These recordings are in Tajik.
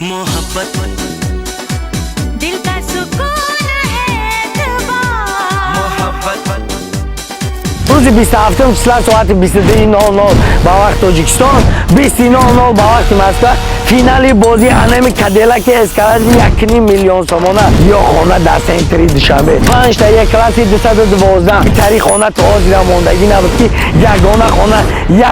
मोहब्बत दिल का सुकून है दुआ मोहब्बत روز 27 ساعت 22:00 با وقت تاجیکستان 20:00 با وقت مسکو فینالی بازی انمی کدیلاک اسکالات 1.5 میلیون سومانه یا خانه در سنتری دوشنبه 5 تا یک کلاسی 212 تاریخ خانه تا آزیرا موندگی نبود که یگانه خانه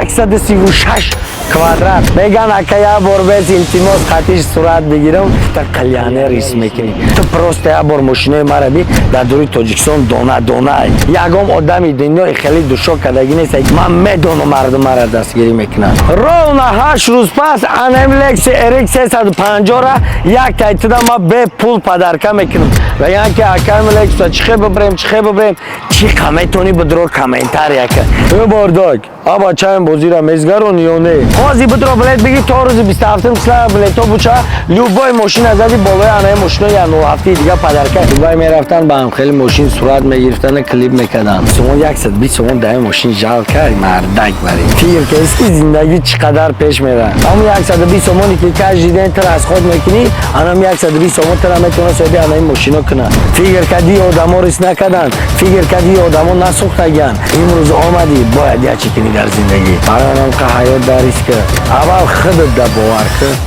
136 kvadrat میگن اگه یه بار بس التماس خطیش صورت بگیرم تا قلیانه ریس میکنی تو پروست یه بار ماشینای مرا بی در دوری تاجیکستان دانه دانه یکم آدمی دنیا خیلی دوشو کدگی نیست من میدونم مردم مرا دستگیری میکنن رون 8 روز پس انملکس اریک 350 را یک تایتدا ما به پول پدرکه میکنم و یعنی که اکملکس چخه ببریم چی کمیتونی بدرو کامنتار یکه برداگ آبا چایم بازی را میزگرون یا نه خوازی بدرو بلد بگی تا روز 27 سال بلیتو بچه لوبای ماشین ازدی بالای آنهای ماشین یا 9 هفته دیگه پدرکه دوبای میرفتن با هم خیلی ماشین صورت میگرفتن کلیپ میکردن سمون 120 سمون ده ماشین جال کرد مردک بری تیر که اسکی زندگی چقدر پیش میره اما 120 سمونی که کاش دیدن تر از خود میکنی آنم 120 سمون تر میتونه سوی آنهای ماشینا کنه فکر کردی آدما ریس نکردن فکر کردی آدما نسوختگن امروز آمدی باید یه چی کنی در زندگی برای آنم که حیات در ریسک اول خودت در باور کن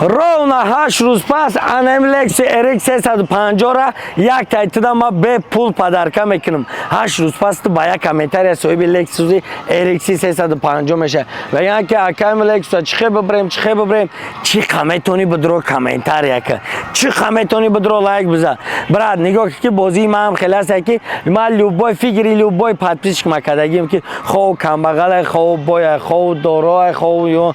رون 8 روز پس انملکس اریک 350 را یک تایتدا ما به پول پدرکه میکنم 8 روز پس تو با یک کامنتار صاحب لکسوس اریک 350 میشه و یعنی که اکملکس چخه ببریم چی کمیتونی بدرو کامنتار یک چی کمیتونی بدرو لایک بزن برات نگاه که بازی ما هم خلاص که ما لوبای فکری لوبای پادپیش کمکدگیم که خو کمبغل خو بای خو دورای خو یو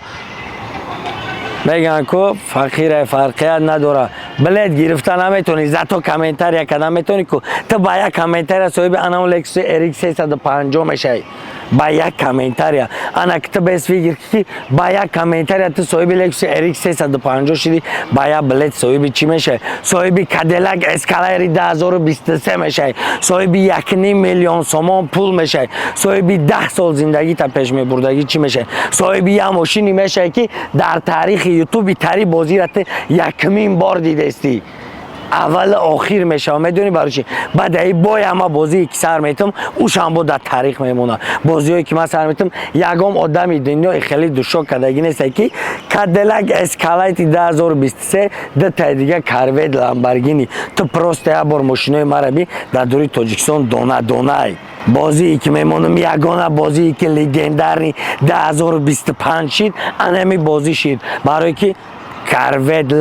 میگن که فقیر فرقیت نداره بلد گرفتن نمیتونی زتو کامنتار یک کدام میتونی که تو با یک کامنتار صاحب انملکس اریک 350 میشه با یک کامنتار انا که تو بس فکر کی با یک کامنتار تو صاحب لکس اریک 350 شدی با یک بلد صاحب چی میشه صاحب کدیلاک اسکالاری 2023 میشه صاحب 1.5 میلیون سومان پول میشه صاحب 10 سال زندگی تا پیش میبردگی چی میشه صاحب یه ماشینی میشه که در تاریخ یوتیوب تری بازی رات یکمین بار دیده استی اول آخر میشه میدونی برای چی بعد ای بای اما بازی که سر میتم اوش هم بود در تاریخ میمونه بازیایی که من سر میتم یکم آدمی دنیا خیلی دوشو کدگی نیست که کدیلاک اسکالات 2023 ده تا دیگه کاروید لامبورگینی تو پروست یه بار ماشینای مرا بی در دوری تاجیکستان دانه بازی که میمونم یگانه بازی که لژندری 2025 شد انمی بازی شد برای که کاروید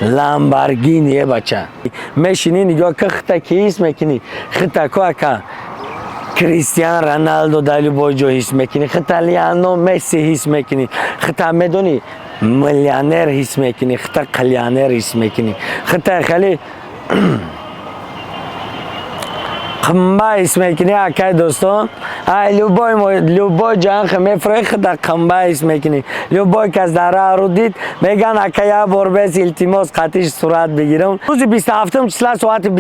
لامبورگینی بچه میشینی نگاه که خطا که حس میکنی خطا که کریستیان رونالدو دایلو بایجو حس میکنی خطا لیانو مسی حس میکنی خطا میدونی میلیونر حس میکنی خطا قلیانر حس میکنی خطا خیلی قنبه اسم کنی اکای دوستان لوبای جان خمه فرخ در قنبه اسم کنی لوبای که از داره رو دید میگن اکای یه بار بس التماس خطیش صورت بگیرم روز 27 ساعت 22:00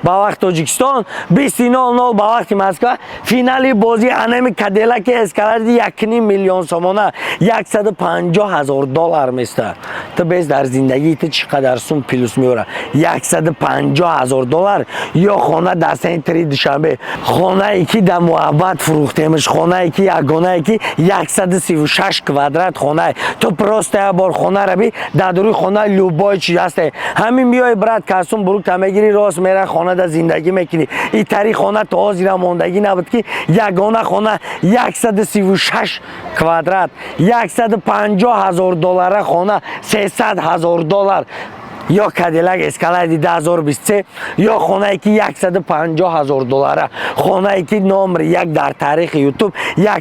با وقت تاجیکستان 20:00 با وقت مسکو فینالی بازی انمی کدیلاک اسکالات 1.5 میلیون سومانه $150,000 میسته تو بیس در زندگی تو چقدر سوم پلوس میوره $150,000 یا خانه در سنتری دوشنبه خانه ای که در محبت فروختیمش خانه ای که یگانه ای که 136 کوادرات خانه تو پروست یه بار خانه را بی در دوری خانه لوبای چی هسته همین میای برات کسون بروک تمگیری راست میره خانه در زندگی میکنی این تاریخ خانه تو آزیرا موندگی نبود که یگانه خانه 136 کوادرات $150,000 خانه $300,000 یا کدیلاک اسکالات 2023 یا خانه ای که $150,000 خانه ای که نمره یک در تاریخ یوتیوب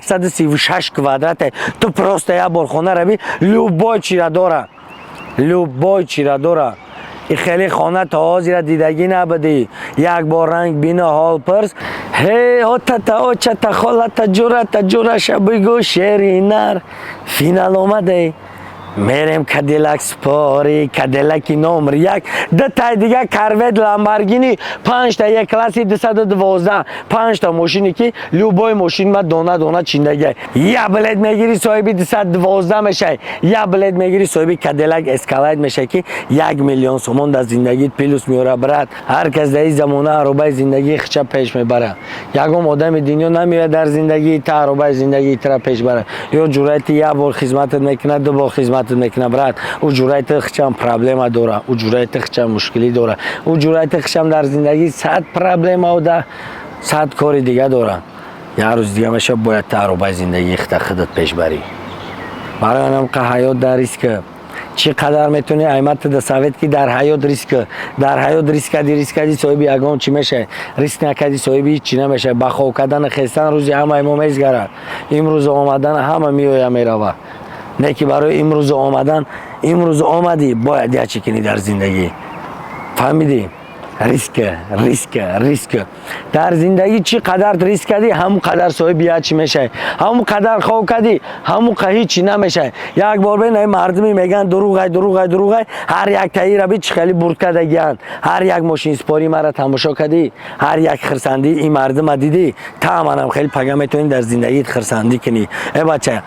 136 کوادرات تو پروست یه بار خانه را بی لوبای چی را داره این خیلی خانه تا آزی دیدگی نبودی یک بار رنگ بینا حال پرس هی تا خالت جورا شبیگو شیرینر فینال آمده мерем Cadillac спори Cadillac номер 1 да тай дига Corvette Lamborghini 5 та یک класси 212 5 та машини ки любой машин ма дона дона чиндаги я билет мегири соҳиби 212 мешай я билет мегири соҳиби Cadillac Escalade мешай ки 1 миллион сомон дар зиндагит плюс меора брат ҳар кас дар ин замона аробаи зиндагии хича пеш мебара ягон одами дунё намеояд дар зиндагии та аробаи зиндагиитра пеш бара ё ҷуръати як бор хизматат мекунад ду бор хизматат мекунад брат ӯ ҷуръати хичам проблема дора ӯ ҷуръати хичам мушкилӣ дора ӯ ҷуръати хичам дар зиндагӣ 100 проблема уда 100 кори дига дора як рӯз дига меша бояд та аробаи зиндагии хита худат пеш барӣ барои онам ка ҳаёт дар риска чӣ қадар метавонӣ аймат дасавед ки дар ҳаёт риска дар ҳаёт рискади соҳиби ягон чӣ мешавӣ риск накади соҳиби ҳеҷ чӣ мешавӣ ба хоб кардани хестан рӯзи ҳамаи мо мезгарад имрӯз омадан ҳама меоя мерава не ки барои имрӯз омадан имрӯз омадӣ бояд як чӣ кунӣ дар зиндагӣ фаҳмидӣ риска дар зиндагӣ чӣ қадар риск кардӣ ҳамон қадар соҳиби як чӣ мешавӣ ҳамон қадар хоб кардӣ ҳамон қа ҳеҷ чӣ намешавӣ як бор бинай мардуми мегӯянд дуруғай ҳар як таира би чӣ хеле бурд кардагиянд ҳар як мошинспорӣ мара тамошо кардӣ ҳар як хирсандии ин мардума дидӣ та манам хеле пага метавонӣ дар зиндагиит хирсандӣ кунӣ бача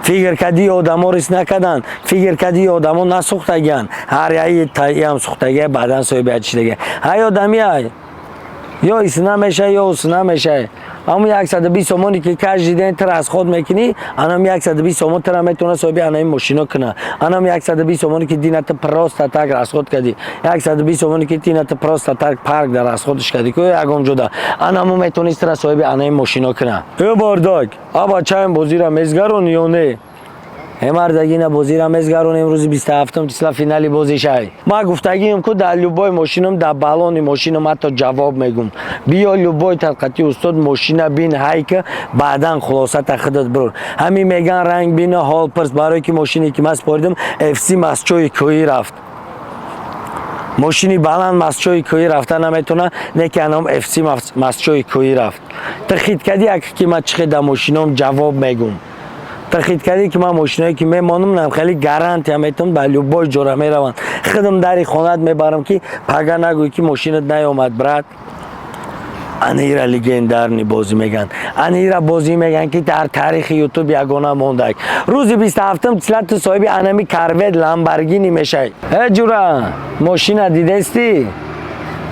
фикр кардии одамо рис накарданд фикр кардии одамо насӯхтагиянд ҳар яам сӯхтагия баъдан соҳиби ачидагия ҳай одамия ё исна мешавӣ ё усна мешавӣ ҳамун 120 сомоне ки каждый ден тра расход мекунӣ анам 120 сомон тра метавона соҳиби анаи мошино кунад анам 120 сомоне ки дината просто так расход кардӣ 120 сомоне ки дината просто так парк дар расходш кардӣ ку ягон ҷода анаму метавонӣ тра соҳиби анаи мошино кунад ё бардак а бачаем бозира мезгаронӣ ё не мардагина бозира мезгаронем рӯзи 27 числа финали бозишай ма гуфтагием ку дар любой мошинам дар балони мошинам ҳатто ҷавоб мегум биё любой тадқиқоти устод мошина бин ҳайка баъдан хулосата худат бирор ҳамин меган ранг бина ҳол пирс барое ки мошине ки ман споридам FC масчои кӯӣ рафт мошини баланд масчои кӯӣ рафта наметавона не ки анам FC масчои кӯӣ рафт тахид кади як ки ман чӣ дар мошинам ҷавоб мегум тахид кардӣ ки ман мошиное ки мемонам хеле гарантия метавон ба любой ҷора мераванд худам дари хонат мебарам ки пага нагӯй ки мошинат наёмад брат анира легендарни бозӣ меган анира бозӣ меган ки дар таърихи ютуб ягона мондак рӯзи 27 числа ту соҳиби анами Corvette Lamborghini мешавӣ ҷура мошина дидестӣ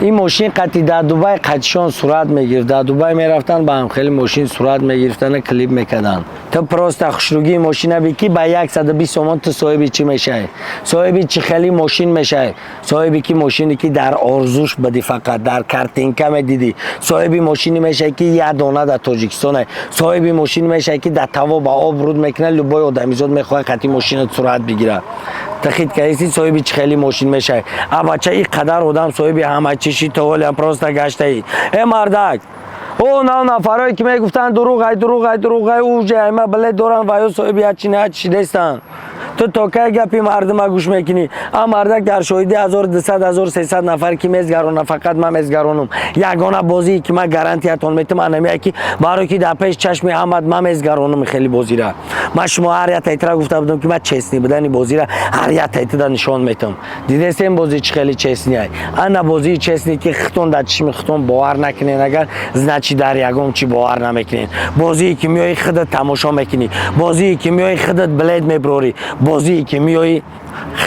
ин мошин қати дар Дубай қатишон сурат мегирифт дар Дубай мерафтанд ба ҳам хеле мошин сурат мегирифтанд клип мекарданд ту просто хушругии мошина би ки ба 120 сомон ту соҳиби чӣ мешавӣ соҳиби чӣ хели мошин мешавӣ соҳиби ки мошине ки дар орзуш будӣ фақат дар картинка медидӣ соҳиби мошини мешавӣ ки як дона дар Тоҷикистон соҳиби мошини мешавӣ ки дар таво ба об руд мекунад любой одамизод мехоҳад қати мошинат сурат бигирад тахид кардӣ соҳиби чӣ хели мошин мешавӣ а бача ин қадар одам соҳиби ҳама чиши таволиам просто гаштаӣ мардак о нав нафарое ки мегуфтанд дуруғай ӯ ҷайма билет доранд ва ё соҳиби ячи дестанд ту то кай гапи мардума гӯш мекунӣ а мардак дар шоҳиди 1200-1300 нафар ки мезгаронам фақат ман мезгаронам ягона бозие ки ман гарантиятон метам анамия ки барое ки дар пеш чашми ҳамад ман мезгаронам хеле бозира ман шумо ҳар як тайтра гуфта будам ки ман честни будани бозира ҳар як тайтра нишон метам дидестем бози чӣ хеле честниай ана бозии честни ки хитон дар чишми хитон бовар накунед агар значи дар ягон чӣ бовар намекунед бозие ки меоӣ худат тамошо мекунӣ бозие ки меоӣ худат билет меброрӣ бозие ки меоӣ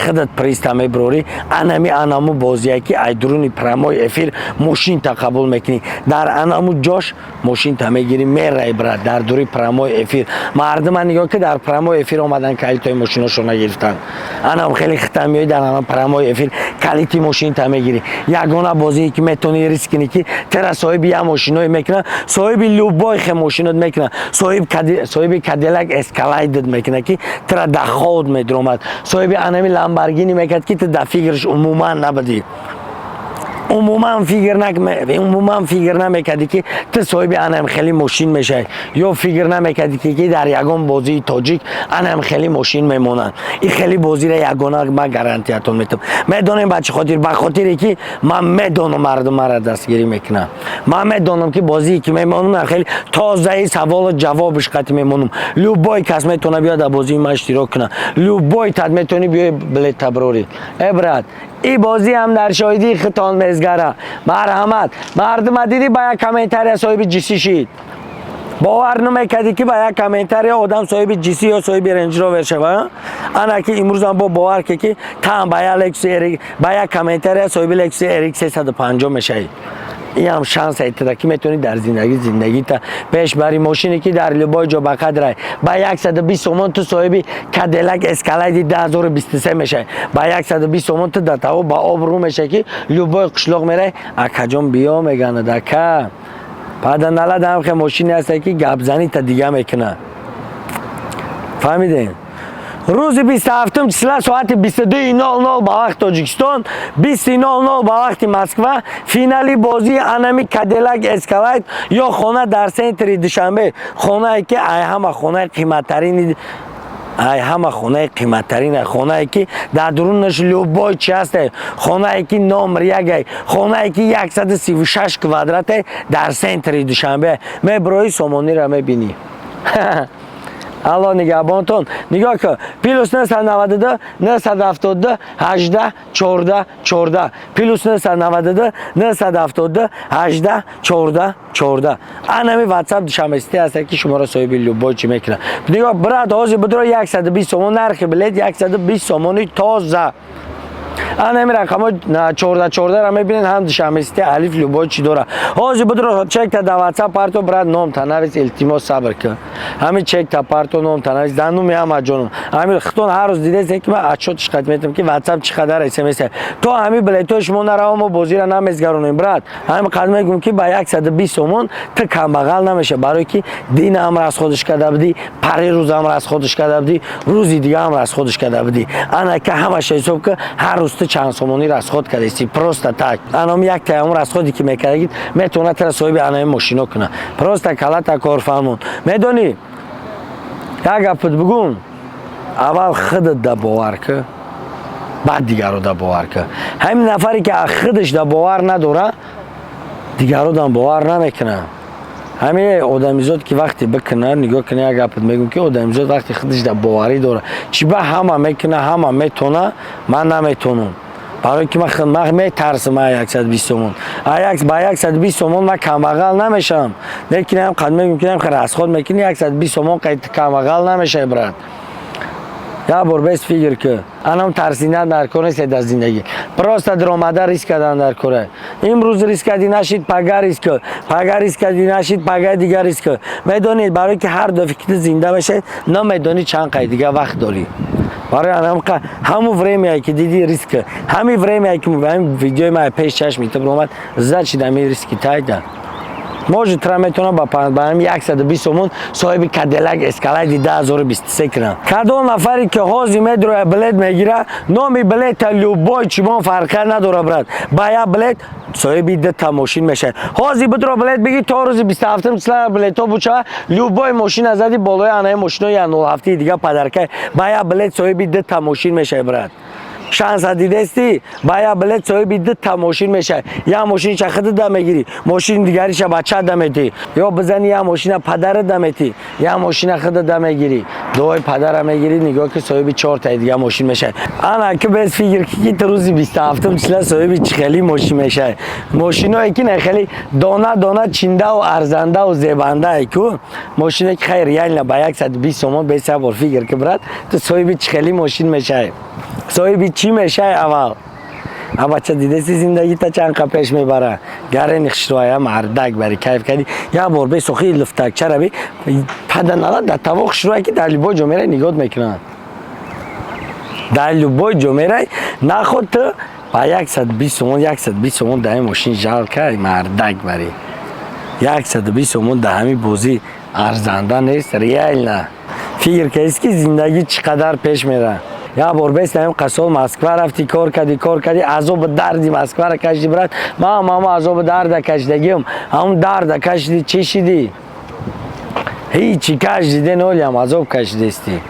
худат приста меброрӣ анаму бозие ки айдуруни прямой эфир мошинта қабул мекунӣ дар анаму ҷош мошинта мегирӣ мераи брат дар дури прямой эфир мардума нигоҳ ки дар прямой эфир омадан калитои мошиношо нагирифтанд анам хеле хита меоӣ дар анам прямой эфир калити мошинта мегирӣ ягона бозие ки метавонӣ риск кунӣ ки тера соҳиби як мошиное мекунад соҳиби любой хел мошинот мекунад соҳиби Cadillac Escalade мекунад ки тера дар ход медромад соҳиби анами Lamborghini мекард ки ту дар фикрш умуман набудӣ عموما فکر نمیکردی که تو صاحب انم خیلی ماشین میشه یا فکر نمیکردی که در یگان بازی تاجیک انم خیلی ماشین میمونن. این خیلی بازی را یگانه من گارانتیاتون میدم. میدونم بچه خاطر به خاطری که من میدونم مردم را دستگیری میکنم. من میدونم که بازی که میمونم خیلی تازه سوال جوابش قطع میمونم. لوبای کس میتونه بیاد بازی ما اشتراک کنه. لوبای تد میتونی بیای بلیط تبروری. ابراد این بازی هم در شاهدی خطان میزگره. مرحمت مردم دیدی با یک کامنتاری صاحب جیسی شید. باور نمیکردی که با یک کامنتاری آدم صاحب جیسی یا صاحب رنج روور شود. انا که امروز هم با باور که تام با یک کامنتاری صاحب لکس اریک 350 میشه. این هم شانس ایتده که میتونی در زندگی تا پیش بری. ماشینی که در لوبای جا بقدره با 120 تومان تو صاحب کادیلاک اسکالید 2023 میشه. با 120 تومان تو دتاو با آب رو میشه که لوبای قشلاق میره. اکجام بیا میگن دکا پادن نالا دام که ماشینی هست که گابزنی تا دیگه میکنه. فهمیدین؟ روز 27 ساعت 22:00 با وقت تاجیکستان 20:00 با وقت مسکو فینالی بازی انمی کادیلاک اسکالید یا خانه در سنتر دوشنبه. خانه که همه خانه قیمتترین خانه که در درونش لوبای چی هست. خانه که نمبر 1 خانه که 136 کوادرات در سنتر دوشنبه. می برای سامانی را میبینی. الله نگهبانتون. نگاه که پلوس 992 972 18 14 14 پلوس 992 972 18 14 14 انمی واتساپ شمستی هست که شما را صاحب لوبای چی میکنه. نگاه برات حاضر بدرو 120 تومان نرخ بلیط 120 تومانی تازه. انمی رقم 14 14 را میبینین هم شمستی الف لوبای چی داره. حاضر بدرو چک تا در واتساپ پارتو برات نام تنویس التماس صبر کن. همین چک تا پارتو نام تنویس دانو میام جانم. همین خطون هر روز دیده که من اچوتش خدمتم که واتساپ چقدر اس ام اس تو همین بلیطو شما نرو ما بازی را نمیزگرونیم برات. همین قدم میگم که با 120 تومان تو کم بغل نمیشه برای که دین امر از خودش کرده بودی پری روز امر از خودش کرده بودی روزی دیگه امر از خودش کرده بودی. انا که همه چیز حساب که هر روز تو چند سومونی را از خود کردی پروست تاک انام یک تایمور از خودی که میکردید میتونه تر صاحب انام ماشینو کنه پروست کلات کار فرمون میدونی یک گپت بگون اول خودت دا باور که بعد دیگرو دا باور که همین نفری که خودش دا باور نداره دیگرو دا باور نمیکنه. همین آدمیزاد که وقتی بکنه نگاه کنه یک گپت میگم که آدمیزاد وقتی خودش دا باوری داره چی به همه میکنه همه میتونه من نمیتونم برای که من میترسم 120 تومان با 120 تومان من کم بغل نمیشم. لیکن هم قد میگم که از خود میکنی 120 تومان کم بغل نمیشه برات. یا بار بس فکر که انام ترسیدن در کار نیست در زندگی پراست درآمده ریسک کردن در کاره. امروز ریسک کردی نشید پگاه ریسک کردی نشید پگاه دیگر ریسک. میدونید برای که هر دفعه که زنده بشه نمیدونی چند قید دیگه وقت داری. برای همون وریمی که دیدی ریسک همین وریمی که همین ویدیوی ما پیش چشم میتونه اومد زد شد همین ریسکی تایده موج ترا میتونه با همین 120 تومان صاحب کادیلاک اسکالید 2023 کنه. کدوم نفری که حاضر میدره بلیط میگیره نامی بلیط لوبای چیمان فرقی نداره برات با یا بلیط صاحب 2 تا ماشین میشه. حاضر بدره بلیط بگی تا روز 27 سال بلیطا بوچه لوبای ماشین ازدی بالای انای ماشین یا 07 دیگه پدرکه با یا بلیط صاحب 2 تا ماشین میشه برات. شانس دیدستی با یا بلیط صاحب 2 تا ماشین میشه. یا ماشین چه خود دمیگیری ماشین دیگریش بچه دمیتی یا بزنی یا ماشین پدر دمیتی یا ماشین خود دمیگیری دوی پدر میگیری نگاه که صاحب 4 تا دیگه ماشین میشه. انا که بس فکر کی تو روز 27 سال صاحب خیلی ماشین میشه. ماشینایی که خیلی دانه چینده و ارزنده و زیبنده ای که ماشینی که خیر یعنی با 120 تومان به حساب فکر که برات تو صاحب خیلی ماشین میشه. صاحب چی میشه اول بچه دیده سی زندگی تا چند پیش میبره گره نخشرویه مردک بری کیف کردی یا بار به سخی لفتک چرا بی پدن الان در طواق شروعه که در لبای جمعه نگاه میکنن در لبای جمعه نخود تو با 120 تومان در ماشین جال که مردک بری 120 تومان در همین بازی ارزنده نیست ریال نه. فکر که اسکی زندگی چقدر پیش میره یا بار بستیم قصول مسکو رفتی کار کردی عذاب دردی مسکو را کشیدی برات ما عذاب درد کشیدگیم همون درد کشیدی چی شدی هیچی کشیده نولیم عذاب کشیدستی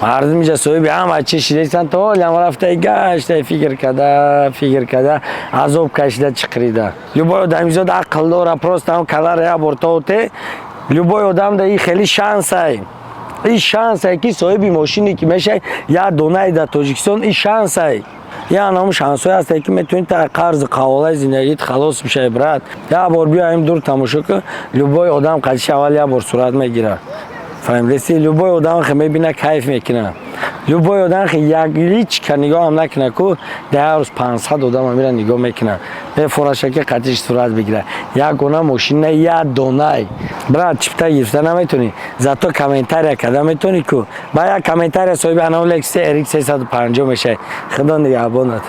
مردم اینجا صاحبی همه چی شدیستن تا حالیم رفته گشته فکر کرده عذاب کشیده چقریده любой آدم ایزاد عقل داره پروست هم کلر یا برتا ہوته любой آدم ده این خیلی شانس های این شانس های که صاحبی ماشینی که میشه یا دونه در تاجیکستان این شانس های یا نام شانس های هسته که میتونید تا قرض قواله زندگیت خلاص بشه برات یا بار بیایم دور تماشا که любой آدم قدش اول یا بار صورت میگیره فهمیدی؟ любой آدم که میبینه کیف میکنه любой آدم که یک لیچ که نگاه هم نکنه که در روز 500 آدم هم میره نگاه میکنه به فرشه که قدش صورت بگیره یک گونه ماشین یا دونه برات چپتا گرفته نمیتونی زاتو کامنتار کده میتونی که با یک کامنتار صاحب انالکس RX 350 میشه خدا نگهبانت